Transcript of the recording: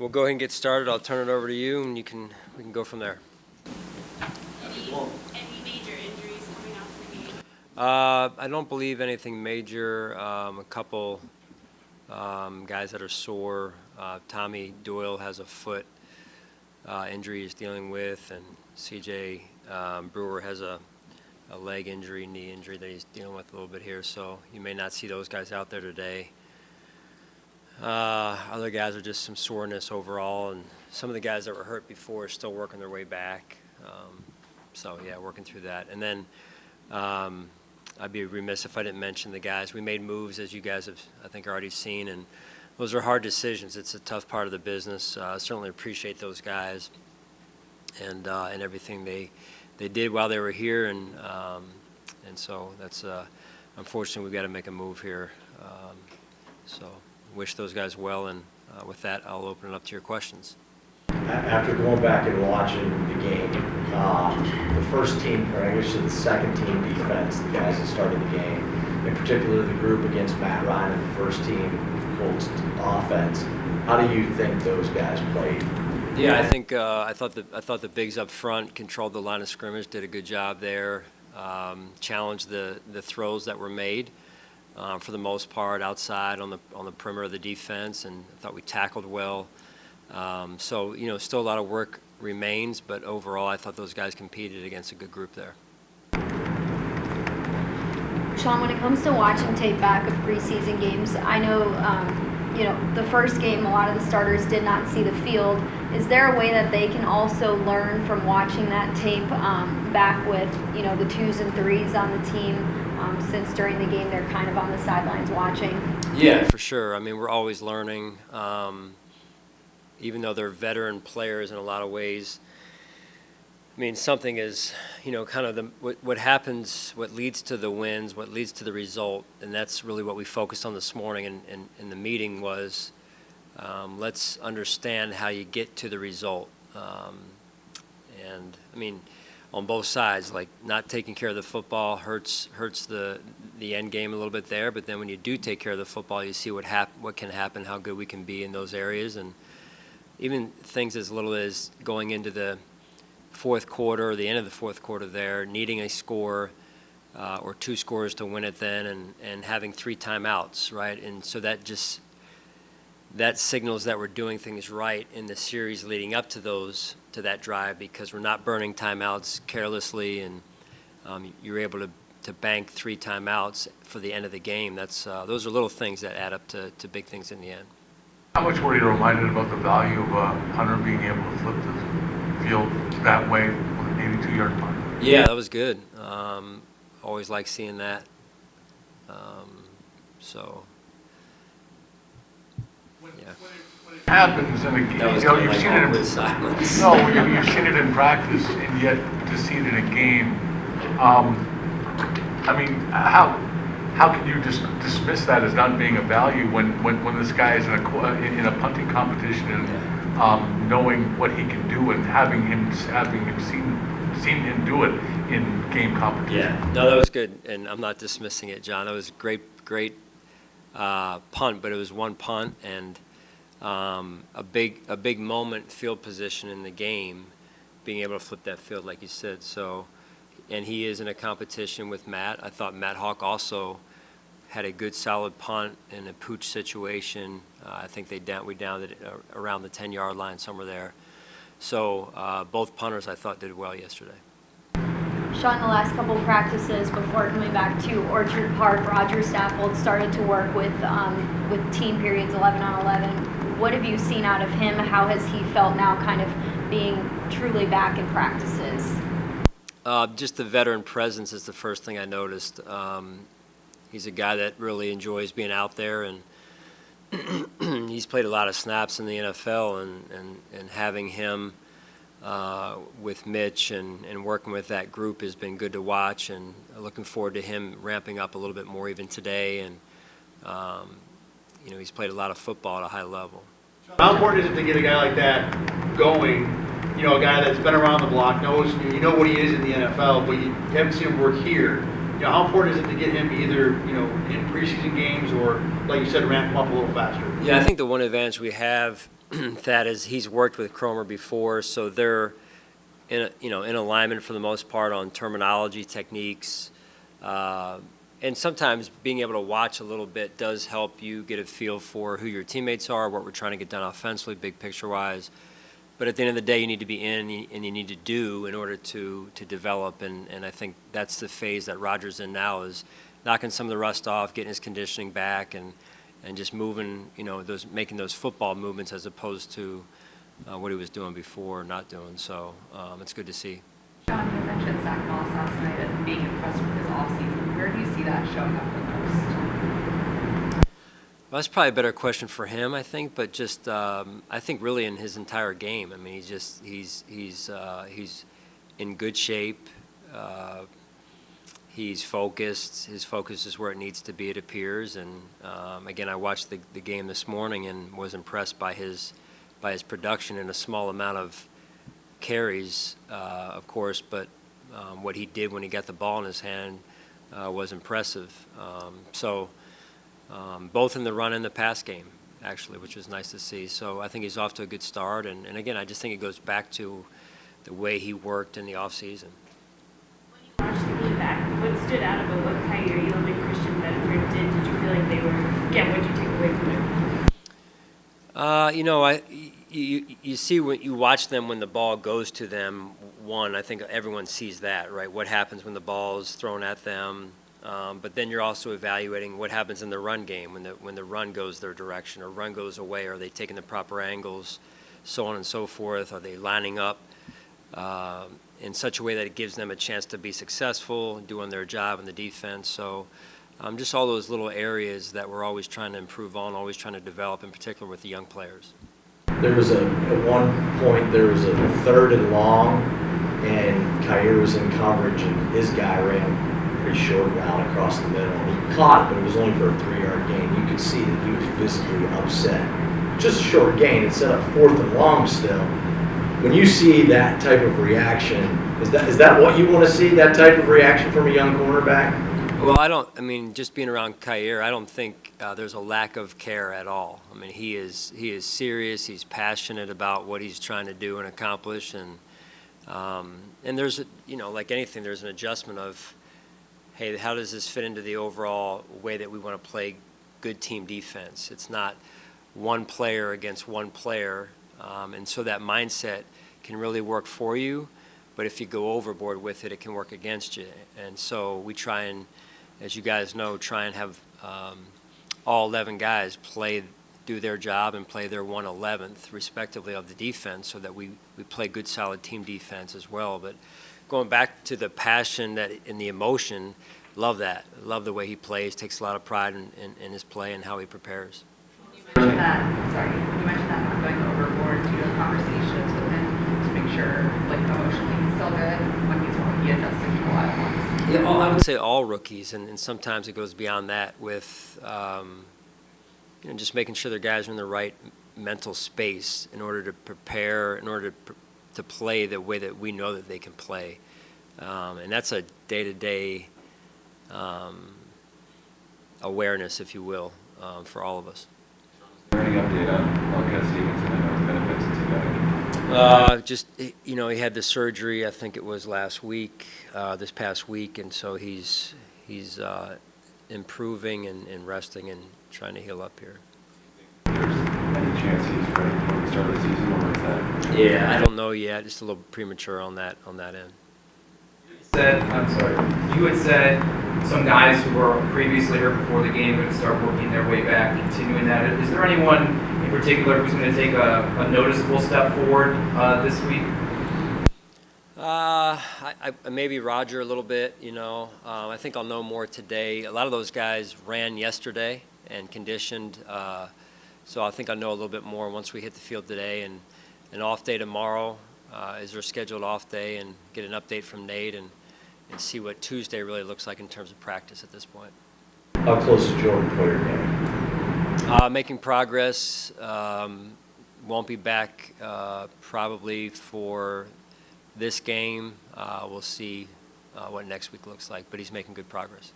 we'll go ahead and get started. I'll turn it over to you, and we can go from there. Any major injuries coming out of the game? I don't believe anything major. A couple guys that are sore. Tommy Doyle has a foot injury he's dealing with, and C.J. Brewer has a leg injury, knee injury that he's dealing with a little bit here. So you may not see those guys out there today. Other guys are just some soreness overall, and some of the guys that were hurt before are still working their way back. So yeah, working through that. And then I'd be remiss if I didn't mention the guys. We made moves, as you guys have, I think, already seen, and those are hard decisions. It's a tough part of the business. I certainly appreciate those guys and everything they did while they were here, and so that's unfortunately we've got to make a move here. So wish those guys well, and with that, I'll open it up to your questions. After going back and watching the game, the first team, or I guess the second team defense, the guys that started the game, in particular the group against Matt Ryan and the first team Colts offense, how do you think those guys played? Yeah, I think I thought the bigs up front controlled the line of scrimmage, did a good job there, challenged the throws that were made for the most part outside on the perimeter of the defense, and I thought we tackled well. So, still a lot of work remains, but overall I thought those guys competed against a good group there. Sean, when it comes to watching tape back of preseason games, I know, the first game, a lot of the starters did not see the field. Is there a way that they can also learn from watching that tape back with, the 2s and 3s on the team, since during the game they're kind of on the sidelines watching? Yeah, for sure. I mean, we're always learning. Even though they're veteran players in a lot of ways, I mean, something is, kind of what happens, what leads to the wins, what leads to the result, and that's really what we focused on this morning in the meeting was, let's understand how you get to the result. And, I mean, on both sides, like not taking care of the football hurts the end game a little bit there, but then when you do take care of the football, you see what can happen, how good we can be in those areas, and even things as little as going into the fourth quarter or the end of the fourth quarter there, needing a score or 2 scores to win it then, and having 3 timeouts, right? And so that signals that we're doing things right in the series leading up to that drive, because we're not burning timeouts carelessly, and you're able to bank 3 timeouts for the end of the game. That's those are little things that add up to big things in the end. How much were you reminded about the value of Hunter being able to flip the field that way with an 82-yard punt? Yeah, that was good. Always like seeing that. So, yeah. When it happens, and you've seen it in silence. No, you've seen it in practice, and yet to see it in a game. I mean, how can you just dismiss that as not being a value when this guy is in a punting competition and knowing what he can do and having him seen him do it in game competition? Yeah, no, that was good, and I'm not dismissing it, John. That was great punt, but it was one punt and a big moment, field position in the game, being able to flip that field like you said. So, and he is in a competition with Matt. I thought Matt Hawk also had a good solid punt in a pooch situation. I think we downed it around the 10-yard line, somewhere there. So both punters I thought did well yesterday. Sean, the last couple of practices before coming back to Orchard Park, Roger Saffold started to work with team periods 11 on 11. What have you seen out of him? How has he felt now kind of being truly back in practices? Just the veteran presence is the first thing I noticed. He's a guy that really enjoys being out there, and he's played a lot of snaps in the NFL, and having him with Mitch and working with that group has been good to watch, and looking forward to him ramping up a little bit more even today. And he's played a lot of football at a high level. How important is it to get a guy like that going? A guy that's been around the block, knows what he is in the NFL, but you haven't seen him work here. How important is it to get him either in preseason games or, like you said, ramp him up a little faster? Yeah, I think the one advantage we have Thad is he's worked with Cromer before, so they're in alignment for the most part on terminology, techniques, and sometimes being able to watch a little bit does help you get a feel for who your teammates are, what we're trying to get done offensively, big picture wise. But at the end of the day, you need to be in and you need to do in order to develop, and I think that's the phase that Roger's in now, is knocking some of the rust off, getting his conditioning back, and just moving, making those football movements as opposed to what he was doing before or not doing. So it's good to see. John, you mentioned Zach Moss last night and being impressed with his offseason. Where do you see that showing up the most? Well, that's probably a better question for him, I think. But just, I think really in his entire game. I mean, he's in good shape. He's focused. His focus is where it needs to be, it appears. And again, I watched the game this morning and was impressed by his production in a small amount of carries, of course. But what he did when he got the ball in his hand was impressive. Both in the run and the pass game, actually, which was nice to see. So I think he's off to a good start. And again, I just think it goes back to the way he worked in the offseason. When you watched the game back, what stood out about what Kaiir Elam and Christian Benford did? Did you feel like they were, again, what did you take away from it? You see when you watch them when the ball goes to them. One, I think everyone sees that, right? What happens when the ball is thrown at them? But then you're also evaluating what happens in the run game when the run goes their direction or run goes away. Are they taking the proper angles, so on and so forth? Are they lining up in such a way that it gives them a chance to be successful, doing their job in the defense? So just all those little areas that we're always trying to improve on, always trying to develop, in particular with the young players. There was at one point, there was a 3rd and long, and Kaiir was in coverage, and his guy ran a pretty short route across the middle. He caught it, but it was only for a 3-yard gain. You could see that he was visibly upset. Just a short gain. It set up 4th and long still. When you see that type of reaction, is that what you want to see, that type of reaction from a young cornerback? Well, just being around Kaiir, I don't think there's a lack of care at all. I mean, he is serious. He's passionate about what he's trying to do and accomplish. And there's, like anything, there's an adjustment of, hey, how does this fit into the overall way that we want to play good team defense? It's not one player against one player. And so that mindset can really work for you. But if you go overboard with it, it can work against you. And so we try and, as you guys know, try and have all 11 guys do their job and play their 1/11th, respectively, of the defense, so that we play good, solid team defense as well. But going back to the passion and the emotion, love that. Love the way he plays, takes a lot of pride in his play and how he prepares. You mentioned that not going overboard. Do you have conversations with him to make sure, like, emotionally he's still good when he's wrong? He adjusting a lot at once. Yeah, I would say all rookies, and sometimes it goes beyond that with just making sure their guys are in the right mental space in order to prepare, in order to play the way that we know that they can play. And that's a day-to-day awareness, if you will, for all of us. Is there any update on Marquez Stevenson? I know it's been a bit since he got it. He had the surgery, I think it was last week, this past week, and so he's improving and resting and trying to heal up here. There's any chance he's ready for the start of the season, or is that? Yeah, I don't know yet. Just a little premature on that end. You had said some guys who were previously hurt before the game are going to start working their way back, continuing that. Is there anyone in particular who's going to take a noticeable step forward this week? Maybe Roger a little bit, I think I'll know more today. A lot of those guys ran yesterday and conditioned, so I think I'll know a little bit more once we hit the field today. And an off day tomorrow is their scheduled off day, and get an update from Nate and see what Tuesday really looks like in terms of practice at this point. How close is Jordan Poyer game? Making progress. Won't be back probably for this game. We'll see what next week looks like, but he's making good progress.